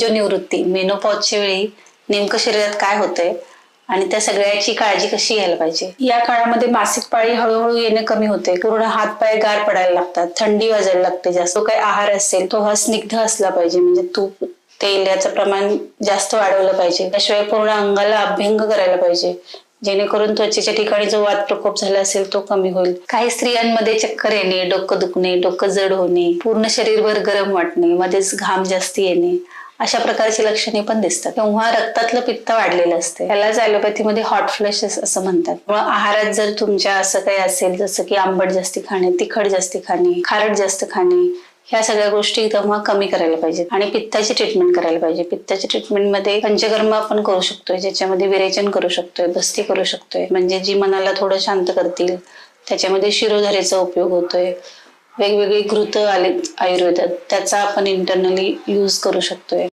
निवृत्ती मेनोपॉजच्या वेळी नेमकं शरीरात काय होतंय आणि त्या सगळ्याची काळजी कशी घ्यायला पाहिजे। या काळामध्ये मासिक पाळी हळूहळू येणे कमी होते, पूर्ण हात पाय गार पडायला लागतात, थंडी वाजायला लागते, जास्त काही आहार असेल तो हा स्निग्ध असला पाहिजे, म्हणजे तूप तेल याचं प्रमाण जास्त वाढवलं पाहिजे। त्याशिवाय पूर्ण अंगाला अभ्यंग करायला पाहिजे, जेणेकरून त्वचेच्या ठिकाणी जो वात प्रकोप झाला असेल तो कमी होईल। काही स्त्रियांमध्ये चक्कर येणे, डोकं दुखणे, डोकं जड होणे, पूर्ण शरीरभर गरम वाटणे, मध्येच घाम जास्त येणे, अशा प्रकारची लक्षणे पण दिसतात। तेव्हा रक्तातलं पित्त वाढलेलं असते, त्यालाच ॲलोपॅथीमध्ये हॉट फ्लॅशेस असं म्हणतात। मग आहारात जर तुमच्या असं काही असेल, जसं की आंबट जास्ती खाणे, तिखट जास्ती खाणे, खारट जास्त खाणे, ह्या सगळ्या गोष्टी तेव्हा कमी करायला पाहिजेत आणि पित्ताची ट्रीटमेंट करायला पाहिजे। पित्ताच्या ट्रीटमेंटमध्ये पंचकर्म आपण करू शकतोय, ज्याच्यामध्ये विरेचन करू शकतोय, बस्ती करू शकतोय, म्हणजे जी मनाला थोडं शांत करतील। त्याच्यामध्ये शिरोधारेचा उपयोग होतोय, वेगवेगळी घृत आले आयुर्वेदात, त्याचा आपण इंटरनली यूज करू शकतोय।